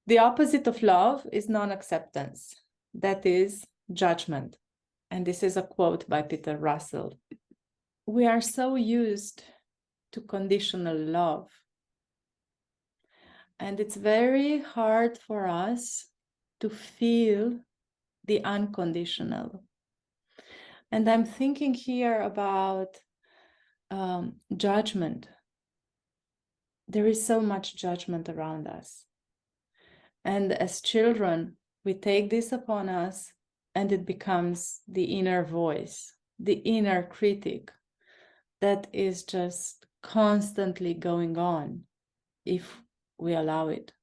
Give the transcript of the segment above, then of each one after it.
The opposite of love is non-acceptance. That is judgment. And this is a quote by Peter Russell. We are so used to conditional love. And it's very hard for us to feel the unconditional. And I'm thinking here about judgment. There is so much judgment around us. And as children, we take this upon us, and it becomes the inner voice, the inner critic that is just constantly going on if we allow it.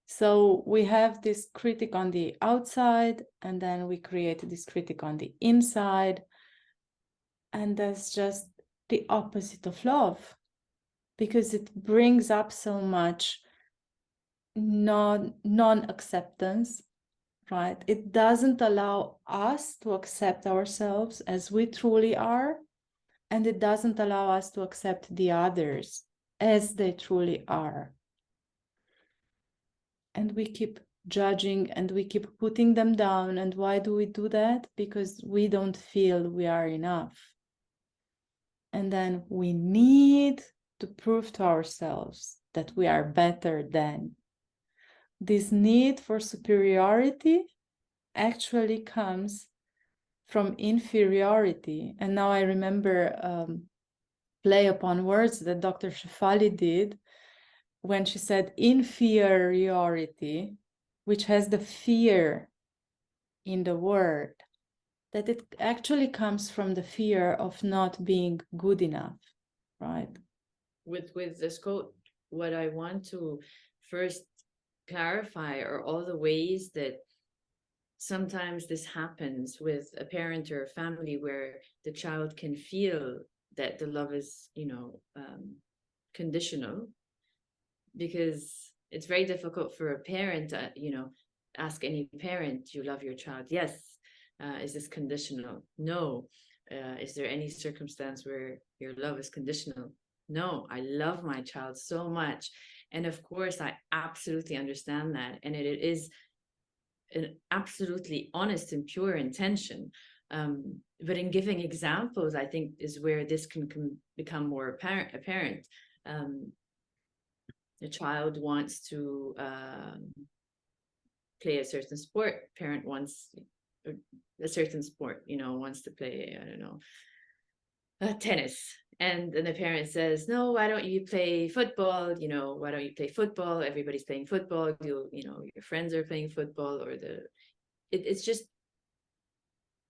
So we have this critic on the outside, and then we create this critic on the inside. And that's just the opposite of love, because it brings up so much non-acceptance, right? It doesn't allow us to accept ourselves as we truly are, and it doesn't allow us to accept the others as they truly are. And we keep judging and we keep putting them down. And why do we do that? Because we don't feel we are enough. And then we need to prove to ourselves that we are better than. This need for superiority actually comes from inferiority. And now I remember play upon words that Dr. Shefali did when she said inferiority, which has the fear in the word, that it actually comes from the fear of not being good enough, right? With this quote, what I want to first clarify are all the ways that sometimes this happens with a parent or a family where the child can feel that the love is, conditional, because it's very difficult for a parent, ask any parent, you love your child? Yes. Is this conditional? No. Is there any circumstance where your love is conditional? No, I love my child so much. And of course, I absolutely understand that. And it is an absolutely honest and pure intention. But in giving examples, I think is where this can become more apparent. The child wants to play a certain sport. Parent wants a certain sport, wants to play, I don't know, tennis. And then the parent says, no, why don't you play football? Why don't you play football? Everybody's playing football. Your friends are playing football, or it's just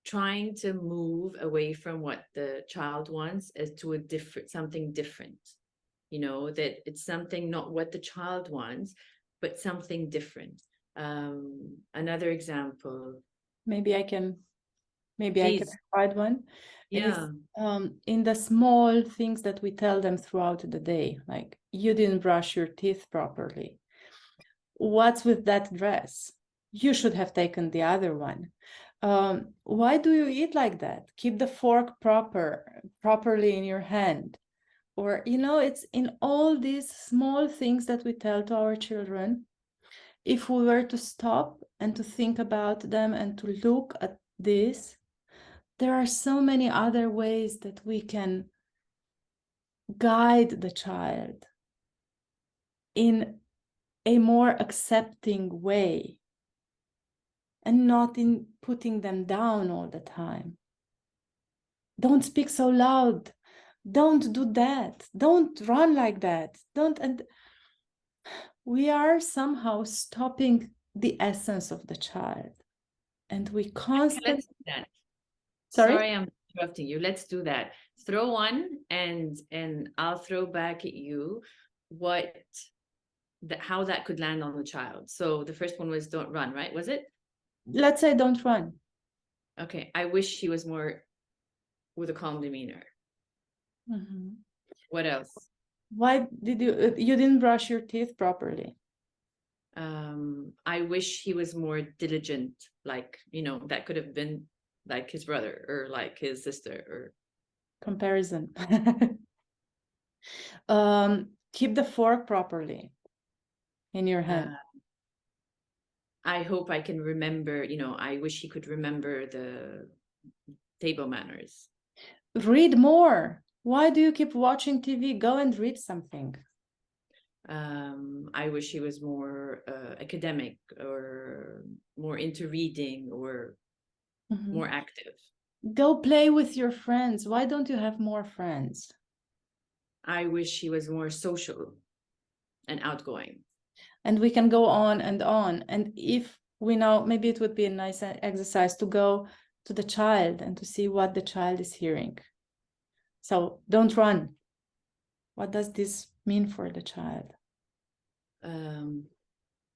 trying to move away from what the child wants as to something different. That it's something, not what the child wants, but something different. Another example. Maybe I can provide one. Yeah. In the small things that we tell them throughout the day, like you didn't brush your teeth properly. What's with that dress? You should have taken the other one. Why do you eat like that? Keep the fork properly in your hand. Or, it's in all these small things that we tell to our children. If we were to stop and to think about them and to look at this, there are so many other ways that we can guide the child in a more accepting way and not in putting them down all the time. Don't speak so loud. Don't do that. Don't run like that. And we are somehow stopping the essence of the child. And we constantly... Let's do that. Sorry, I'm interrupting you. Let's do that. Throw one and I'll throw back at you how that could land on the child. So the first one was don't run, right? Was it? Let's say don't run. Okay. I wish he was more with a calm demeanor. Mm-hmm. What else? Why did you didn't brush your teeth properly? I wish he was more diligent, like, that could have been like his brother or like his sister, or comparison. Keep the fork properly. in your hand? I hope I can remember, I wish he could remember the table manners. Read more. Why do you keep watching TV? Go and read something. I wish he was more academic, or more into reading, or more active. Go play with your friends. Why don't you have more friends? I wish he was more social and outgoing. And we can go on and on. And if we know, maybe it would be a nice exercise to go to the child and to see what the child is hearing. So don't run. What does this mean for the child?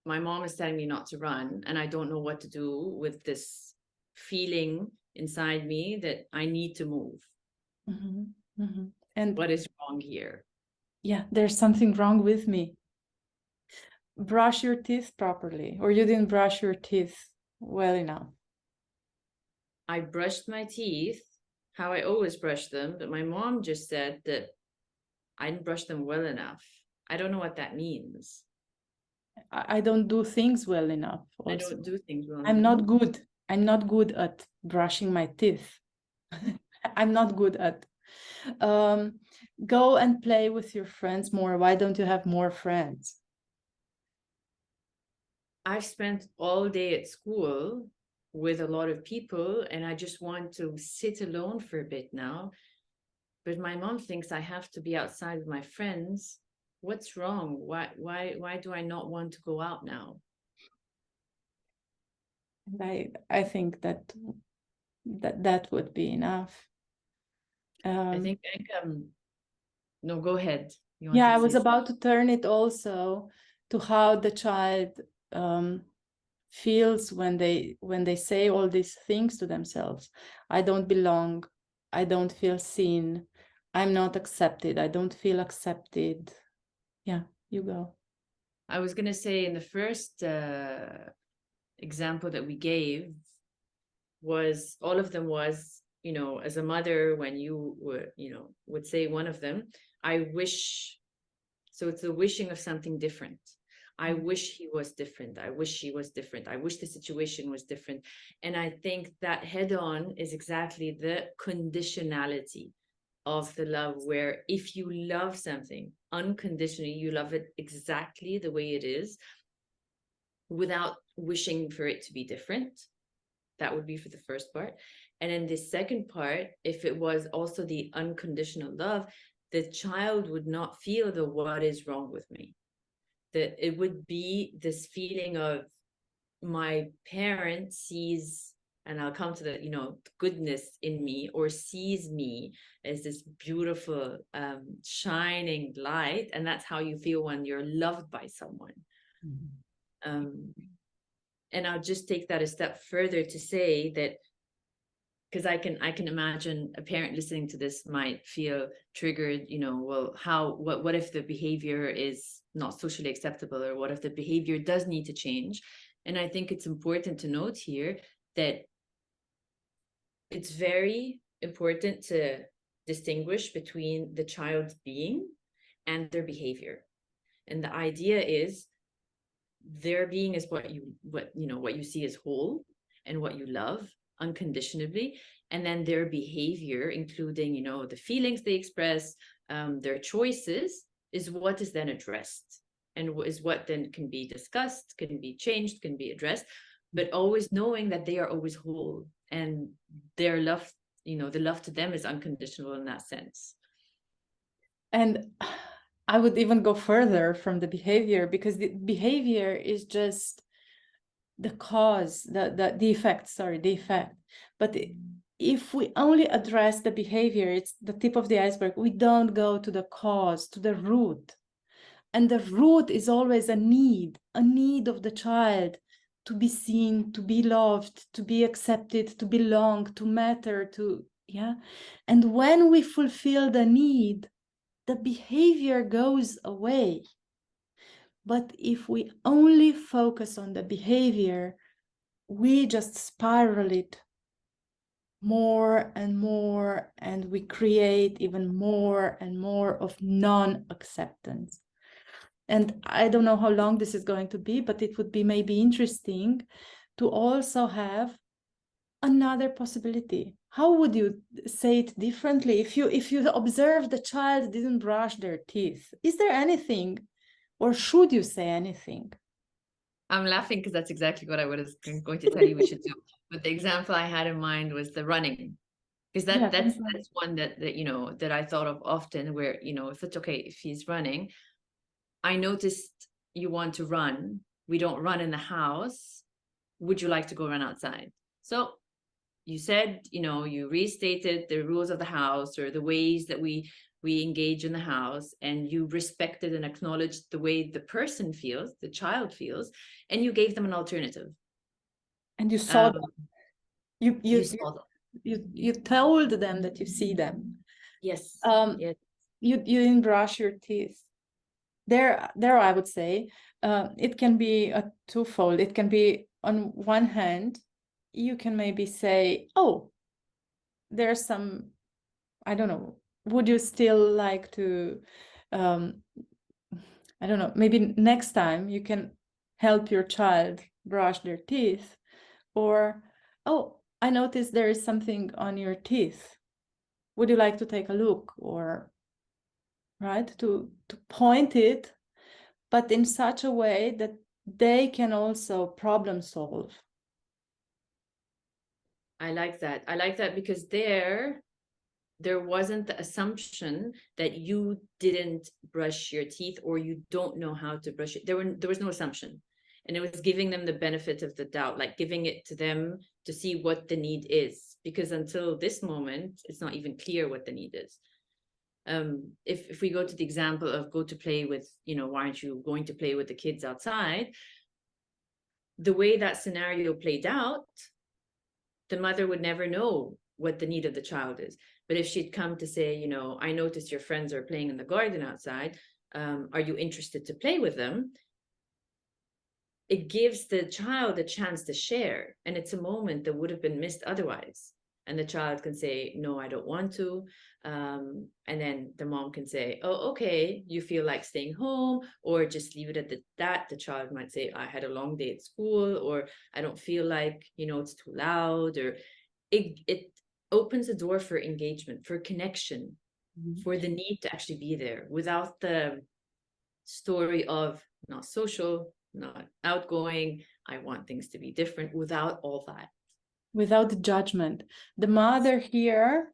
My mom is telling me not to run, and I don't know what to do with this feeling inside me that I need to move. And what is wrong here? Yeah, there's something wrong with me. Brush your teeth properly, or you didn't brush your teeth well enough. I brushed my teeth how I always brush them, but my mom just said that I didn't brush them well enough. I don't know what that means. I don't do things well enough. Also. I don't do things well enough. I'm not good. I'm not good at brushing my teeth. I'm not good at. Go and play with your friends more. Why don't you have more friends? I've spent all day at school with a lot of people, and I just want to sit alone for a bit now. But my mom thinks I have to be outside with my friends. What's wrong? Why do I not want to go out now? I think that would be enough. I think no, go ahead. Yeah, I was about to turn it also to how the child feels when they say all these things to themselves. I don't belong. I don't feel seen. I'm not accepted. I don't feel accepted. Yeah, you go. I was going to say, in the first example that we gave, was all of them was, as a mother, when you would say one of them, I wish. So it's the wishing of something different. I wish he was different. I wish she was different. I wish the situation was different. And I think that head on is exactly the conditionality of the love, where if you love something unconditionally, you love it exactly the way it is, without wishing for it to be different. That would be for the first part. And then the second part, if it was also the unconditional love, the child would not feel the what is wrong with me. That it would be this feeling of, my parent sees, and I'll come to the, goodness in me, or sees me as this beautiful, shining light. And that's how you feel when you're loved by someone. And I'll just take that a step further to say that, because I can imagine a parent listening to this might feel triggered, well, what if the behavior is not socially acceptable, or what if the behavior does need to change? And I think it's important to note here that it's very important to distinguish between the child's being and their behavior. And the idea is, their being is what you see as whole and what you love unconditionally, and then their behavior, including the feelings they express, their choices, is what is then addressed, and is what then can be discussed, can be changed, can be addressed, but always knowing that they are always whole, and their love, the love to them is unconditional in that sense. And I would even go further from the behavior, because the behavior is just the cause, the effect. But if we only address the behavior, it's the tip of the iceberg. We don't go to the cause, to the root. And the root is always a need of the child to be seen, to be loved, to be accepted, to belong, to matter, And when we fulfill the need, the behavior goes away. But if we only focus on the behavior, we just spiral it more and more, and we create even more and more of non-acceptance. And I don't know how long this is going to be, but it would be maybe interesting to also have another possibility. How would you say it differently? If you observe the child didn't brush their teeth, is there anything, or should you say anything? I'm laughing because that's exactly what I was going to tell you we should do. But the example I had in mind was the running, because that's one that you know, that I thought of often, where, you know, if it's okay, if he's running, I noticed you want to run. We don't run in the house. Would you like to go run outside? So you said, you know, you restated the rules of the house, or the ways that we engage in the house, and you respected and acknowledged the way the person feels, the child feels, and you gave them an alternative. And you saw them. You saw them. You told them that you see them. Yes. Yes. You didn't brush your teeth. There I would say it can be a twofold. It can be, on one hand, you can maybe say, oh, there's some, I don't know, would you still like to, I don't know, maybe next time you can help your child brush their teeth, or, oh, I noticed there is something on your teeth. Would you like to take a look? Or, right, to point it, but in such a way that they can also problem solve. I like that. I like that, because there wasn't the assumption that you didn't brush your teeth, or you don't know how to brush it. There was no assumption. And it was giving them the benefit of the doubt, like giving it to them to see what the need is. Because until this moment, it's not even clear what the need is. If we go to the example of go to play with, you know, why aren't you going to play with the kids outside? The way that scenario played out, the mother would never know what the need of the child is. But if she'd come to say, you know, I noticed your friends are playing in the garden outside. Are you interested to play with them? It gives the child a chance to share. And it's a moment that would have been missed otherwise. And the child can say, no, I don't want to. And then the mom can say, oh, okay, you feel like staying home, or just leave it at that. The child might say, I had a long day at school, or I don't feel like, you know, it's too loud. Or it opens the door for engagement, for connection, for the need to actually be there, without the story of not social, not outgoing, I want things to be different, without all that. Without the judgment. The mother here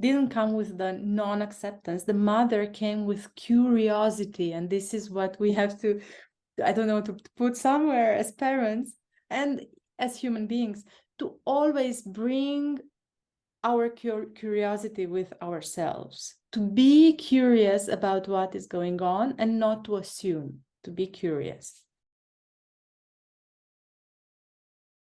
didn't come with the non-acceptance. The mother came with curiosity. And this is what we have to, I don't know, to put somewhere as parents and as human beings, to always bring our curiosity with ourselves, to be curious about what is going on and not to assume, to be curious.